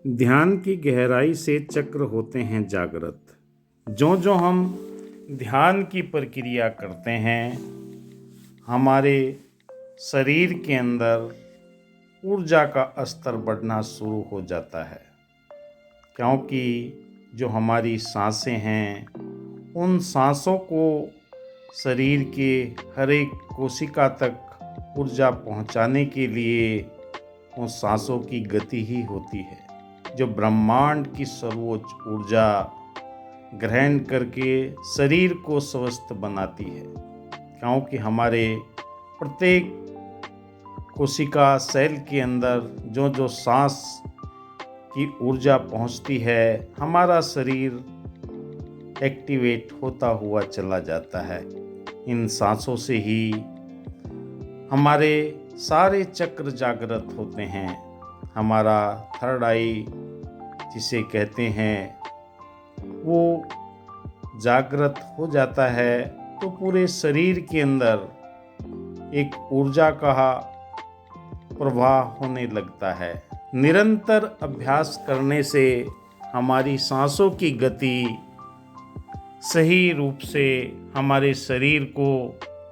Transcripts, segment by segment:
ध्यान की गहराई से चक्र होते हैं जागृत। जो जो हम ध्यान की प्रक्रिया करते हैं, हमारे शरीर के अंदर ऊर्जा का स्तर बढ़ना शुरू हो जाता है, क्योंकि जो हमारी सांसें हैं, उन सांसों को शरीर के हर एक कोशिका तक ऊर्जा पहुंचाने के लिए उन सांसों की गति ही होती है, जो ब्रह्मांड की सर्वोच्च ऊर्जा ग्रहण करके शरीर को स्वस्थ बनाती है। क्योंकि हमारे प्रत्येक कोशिका सेल के अंदर जो जो सांस की ऊर्जा पहुंचती है, हमारा शरीर एक्टिवेट होता हुआ चला जाता है। इन सांसों से ही हमारे सारे चक्र जागृत होते हैं। हमारा थर्ड आई जिसे कहते हैं, वो जागृत हो जाता है तो पूरे शरीर के अंदर एक ऊर्जा का प्रवाह होने लगता है। निरंतर अभ्यास करने से हमारी सांसों की गति सही रूप से हमारे शरीर को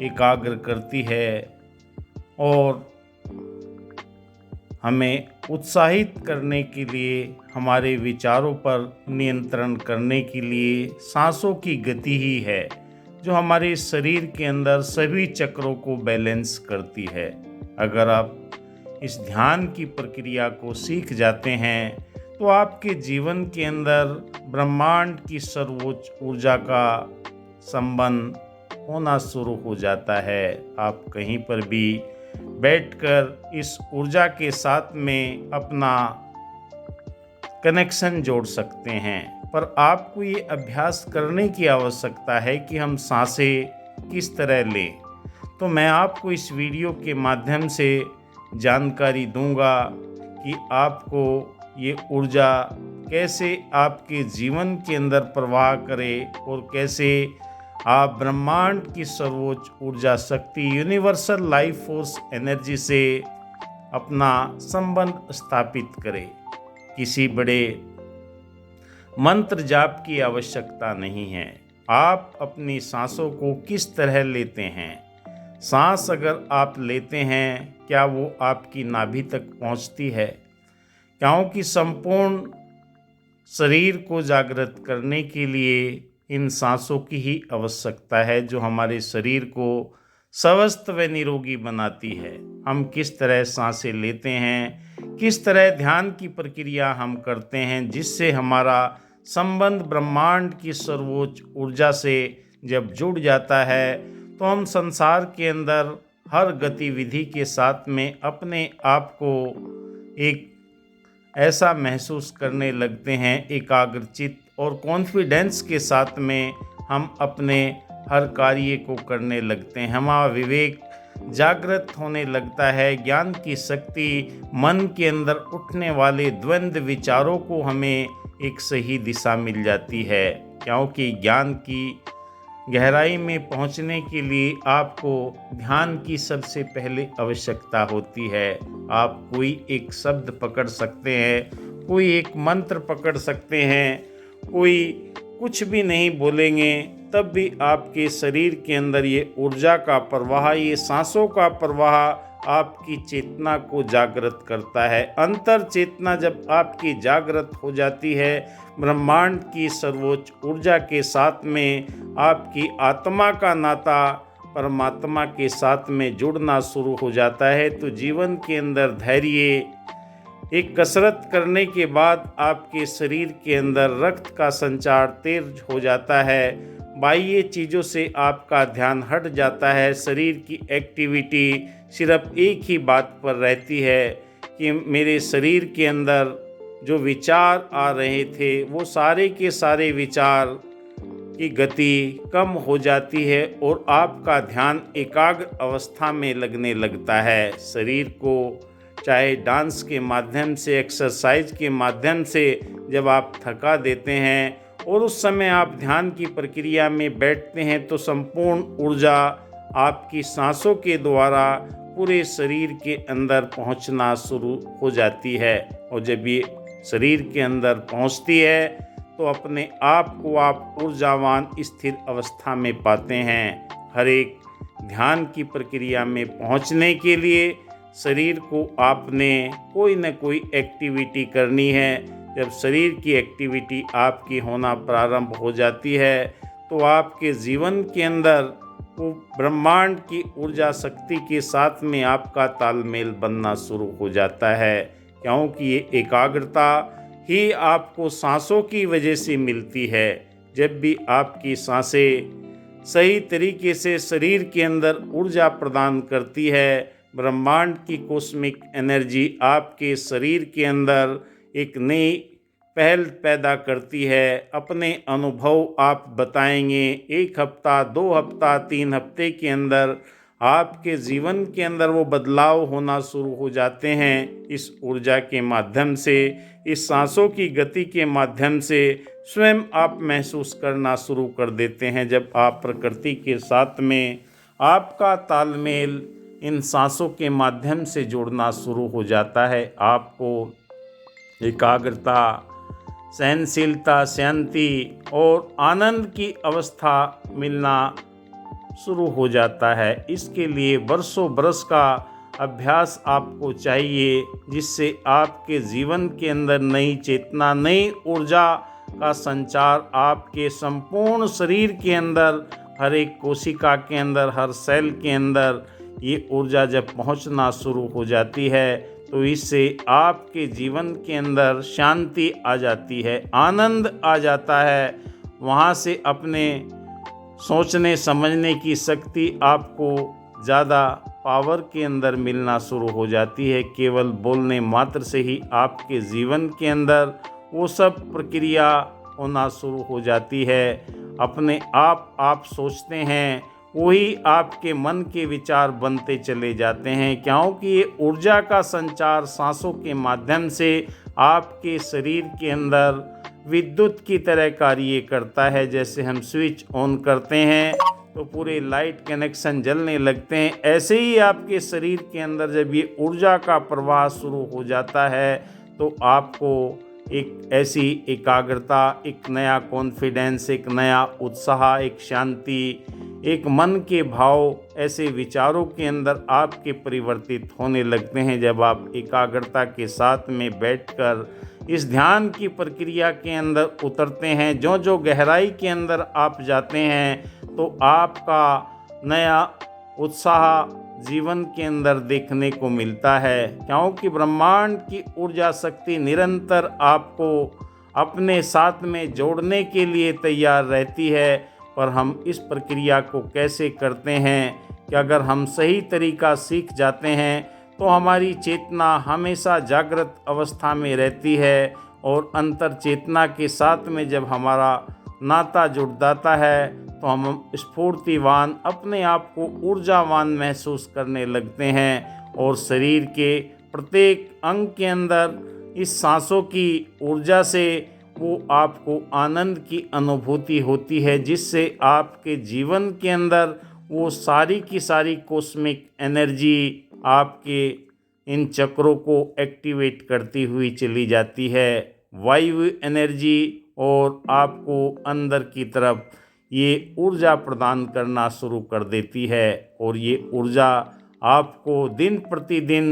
एकाग्र करती है और हमें उत्साहित करने के लिए, हमारे विचारों पर नियंत्रण करने के लिए सांसों की गति ही है जो हमारे शरीर के अंदर सभी चक्रों को बैलेंस करती है। अगर आप इस ध्यान की प्रक्रिया को सीख जाते हैं तो आपके जीवन के अंदर ब्रह्मांड की सर्वोच्च ऊर्जा का संबंध होना शुरू हो जाता है। आप कहीं पर भी बैठकर इस ऊर्जा के साथ में अपना कनेक्शन जोड़ सकते हैं, पर आपको ये अभ्यास करने की आवश्यकता है कि हम सांसें किस तरह लें। तो मैं आपको इस वीडियो के माध्यम से जानकारी दूंगा कि आपको ये ऊर्जा कैसे आपके जीवन के अंदर प्रवाह करे और कैसे आप ब्रह्मांड की सर्वोच्च ऊर्जा शक्ति, यूनिवर्सल लाइफ फोर्स एनर्जी से अपना संबंध स्थापित करें। किसी बड़े मंत्र जाप की आवश्यकता नहीं है। आप अपनी सांसों को किस तरह लेते हैं? सांस अगर आप लेते हैं, क्या वो आपकी नाभि तक पहुंचती है? क्योंकि संपूर्ण शरीर को जागृत करने के लिए इन सांसों की ही आवश्यकता है, जो हमारे शरीर को स्वस्थ व निरोगी बनाती है। हम किस तरह सांसें लेते हैं, किस तरह ध्यान की प्रक्रिया हम करते हैं, जिससे हमारा संबंध ब्रह्मांड की सर्वोच्च ऊर्जा से जब जुड़ जाता है तो हम संसार के अंदर हर गतिविधि के साथ में अपने आप को एक ऐसा महसूस करने लगते हैं, एकाग्रचित और कॉन्फिडेंस के साथ में हम अपने हर कार्य को करने लगते हैं। हमारा विवेक जागृत होने लगता है। ज्ञान की शक्ति, मन के अंदर उठने वाले द्वंद्व विचारों को हमें एक सही दिशा मिल जाती है। क्योंकि ज्ञान की गहराई में पहुंचने के लिए आपको ध्यान की सबसे पहले आवश्यकता होती है। आप कोई एक शब्द पकड़ सकते हैं, कोई एक मंत्र पकड़ सकते हैं, कोई कुछ भी नहीं बोलेंगे, तब भी आपके शरीर के अंदर ये ऊर्जा का प्रवाह, ये सांसों का प्रवाह आपकी चेतना को जागृत करता है। अंतर चेतना जब आपकी जागृत हो जाती है, ब्रह्मांड की सर्वोच्च ऊर्जा के साथ में आपकी आत्मा का नाता परमात्मा के साथ में जुड़ना शुरू हो जाता है, तो जीवन के अंदर धैर्य, एक कसरत करने के बाद आपके शरीर के अंदर रक्त का संचार तेज हो जाता है। बाह्य चीज़ों से आपका ध्यान हट जाता है। शरीर की एक्टिविटी सिर्फ एक ही बात पर रहती है कि मेरे शरीर के अंदर जो विचार आ रहे थे, वो सारे के सारे विचार की गति कम हो जाती है और आपका ध्यान एकाग्र अवस्था में लगने लगता है। शरीर को चाहे डांस के माध्यम से, एक्सरसाइज के माध्यम से जब आप थका देते हैं और उस समय आप ध्यान की प्रक्रिया में बैठते हैं, तो संपूर्ण ऊर्जा आपकी सांसों के द्वारा पूरे शरीर के अंदर पहुंचना शुरू हो जाती है। और जब ये शरीर के अंदर पहुंचती है तो अपने आप को आप ऊर्जावान स्थिर अवस्था में पाते हैं। हर एक ध्यान की प्रक्रिया में पहुंचने के लिए शरीर को आपने कोई न कोई एक्टिविटी करनी है। जब शरीर की एक्टिविटी आपकी होना प्रारंभ हो जाती है तो आपके जीवन के अंदर वो ब्रह्मांड की ऊर्जा शक्ति के साथ में आपका तालमेल बनना शुरू हो जाता है, क्योंकि ये एकाग्रता ही आपको सांसों की वजह से मिलती है। जब भी आपकी सांसें सही तरीके से शरीर के अंदर ऊर्जा प्रदान करती है, ब्रह्मांड की कॉस्मिक एनर्जी आपके शरीर के अंदर एक नई पहल पैदा करती है। अपने अनुभव आप बताएंगे 1 हफ्ता, 2 हफ्ता, 3 हफ्ते के अंदर आपके जीवन के अंदर वो बदलाव होना शुरू हो जाते हैं। इस ऊर्जा के माध्यम से, इस सांसों की गति के माध्यम से स्वयं आप महसूस करना शुरू कर देते हैं। जब आप प्रकृति के साथ में आपका तालमेल इन सांसों के माध्यम से जोड़ना शुरू हो जाता है, आपको एकाग्रता, सहनशीलता, शांति और आनंद की अवस्था मिलना शुरू हो जाता है। इसके लिए वर्षों बरस का अभ्यास आपको चाहिए, जिससे आपके जीवन के अंदर नई चेतना, नई ऊर्जा का संचार आपके संपूर्ण शरीर के अंदर, हर एक कोशिका के अंदर, हर सेल के अंदर ये ऊर्जा जब पहुंचना शुरू हो जाती है तो इससे आपके जीवन के अंदर शांति आ जाती है, आनंद आ जाता है। वहाँ से अपने सोचने समझने की शक्ति आपको ज़्यादा पावर के अंदर मिलना शुरू हो जाती है। केवल बोलने मात्र से ही आपके जीवन के अंदर वो सब प्रक्रिया होना शुरू हो जाती है। अपने आप सोचते हैं, वही आपके मन के विचार बनते चले जाते हैं, क्योंकि ये ऊर्जा का संचार सांसों के माध्यम से आपके शरीर के अंदर विद्युत की तरह कार्य करता है। जैसे हम स्विच ऑन करते हैं तो पूरे लाइट कनेक्शन जलने लगते हैं, ऐसे ही आपके शरीर के अंदर जब ये ऊर्जा का प्रवाह शुरू हो जाता है तो आपको एक ऐसी एकाग्रता, एक नया कॉन्फिडेंस, एक नया उत्साह, एक शांति, एक मन के भाव, ऐसे विचारों के अंदर आपके परिवर्तित होने लगते हैं। जब आप एकाग्रता के साथ में बैठकर इस ध्यान की प्रक्रिया के अंदर उतरते हैं, जो जो गहराई के अंदर आप जाते हैं तो आपका नया उत्साह जीवन के अंदर देखने को मिलता है, क्योंकि ब्रह्मांड की ऊर्जा शक्ति निरंतर आपको अपने साथ में जोड़ने के लिए तैयार रहती है। पर हम इस प्रक्रिया को कैसे करते हैं कि अगर हम सही तरीका सीख जाते हैं तो हमारी चेतना हमेशा जागृत अवस्था में रहती है, और अंतर चेतना के साथ में जब हमारा नाता जुड़ जाता है तो हम स्फूर्तिवान, अपने आप को ऊर्जावान महसूस करने लगते हैं, और शरीर के प्रत्येक अंग के अंदर इस सांसों की ऊर्जा से वो आपको आनंद की अनुभूति होती है, जिससे आपके जीवन के अंदर वो सारी की सारी कॉस्मिक एनर्जी आपके इन चक्रों को एक्टिवेट करती हुई चली जाती है, वायु एनर्जी, और आपको अंदर की तरफ ये ऊर्जा प्रदान करना शुरू कर देती है। और ये ऊर्जा आपको दिन प्रतिदिन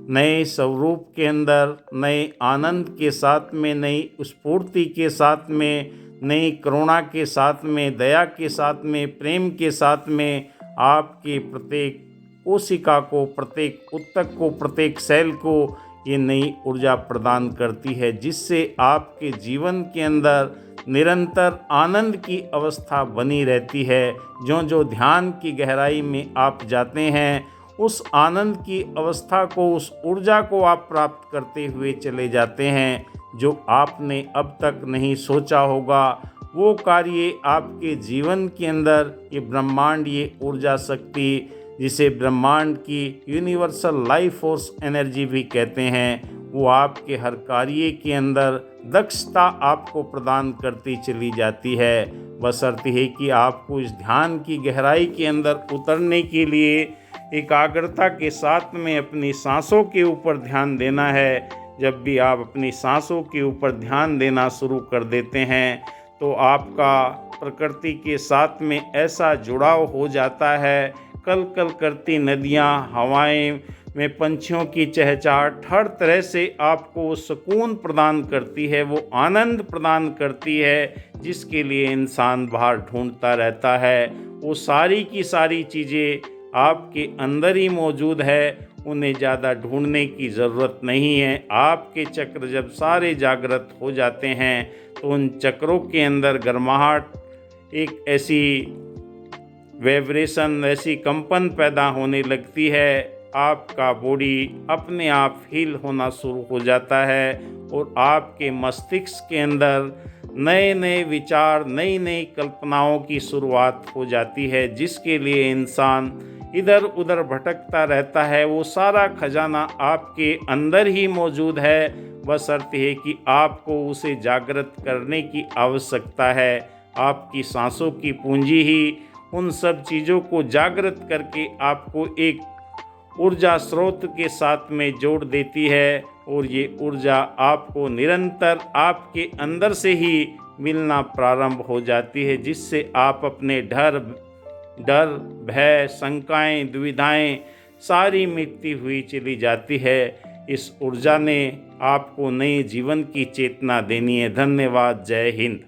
नए स्वरूप के अंदर, नए आनंद के साथ में, नई स्फूर्ति के साथ में, नई करुणा के साथ में, दया के साथ में, प्रेम के साथ में आपके प्रत्येक कोशिका को, प्रत्येक ऊतक को, प्रत्येक सेल को ये नई ऊर्जा प्रदान करती है, जिससे आपके जीवन के अंदर निरंतर आनंद की अवस्था बनी रहती है। जो जो ध्यान की गहराई में आप जाते हैं, उस आनंद की अवस्था को, उस ऊर्जा को आप प्राप्त करते हुए चले जाते हैं। जो आपने अब तक नहीं सोचा होगा वो कार्य आपके जीवन के अंदर ये ब्रह्मांड, ये ऊर्जा शक्ति, जिसे ब्रह्मांड की यूनिवर्सल लाइफ फोर्स एनर्जी भी कहते हैं, वो आपके हर कार्य के अंदर दक्षता आपको प्रदान करती चली जाती है। बशर्ते है कि आपको इस ध्यान की गहराई के अंदर उतरने के लिए एकाग्रता के साथ में अपनी सांसों के ऊपर ध्यान देना है। जब भी आप अपनी सांसों के ऊपर ध्यान देना शुरू कर देते हैं तो आपका प्रकृति के साथ में ऐसा जुड़ाव हो जाता है। कल कल करती नदियाँ, हवाएं में पंछियों की चहचहाट हर तरह से आपको सुकून प्रदान करती है, वो आनंद प्रदान करती है जिसके लिए इंसान बाहर ढूंढता रहता है। वो सारी की सारी चीज़ें आपके अंदर ही मौजूद है, उन्हें ज़्यादा ढूंढने की ज़रूरत नहीं है। आपके चक्र जब सारे जागृत हो जाते हैं तो उन चक्रों के अंदर गर्माहट, एक ऐसी वाइब्रेशन, ऐसी कंपन पैदा होने लगती है। आपका बॉडी अपने आप हील होना शुरू हो जाता है और आपके मस्तिष्क के अंदर नए नए विचार, नई नई कल्पनाओं की शुरुआत हो जाती है जिसके लिए इंसान इधर उधर भटकता रहता है। वो सारा खजाना आपके अंदर ही मौजूद है, बशर्ते है कि आपको उसे जागृत करने की आवश्यकता है। आपकी सांसों की पूंजी ही उन सब चीज़ों को जागृत करके आपको एक ऊर्जा स्रोत के साथ में जोड़ देती है और ये ऊर्जा आपको निरंतर आपके अंदर से ही मिलना प्रारंभ हो जाती है, जिससे आप अपने डर, भय, शंकाएं, दुविधाएं सारी मिटती हुई चली जाती है। इस ऊर्जा ने आपको नए जीवन की चेतना देनी है। धन्यवाद। जय हिंद।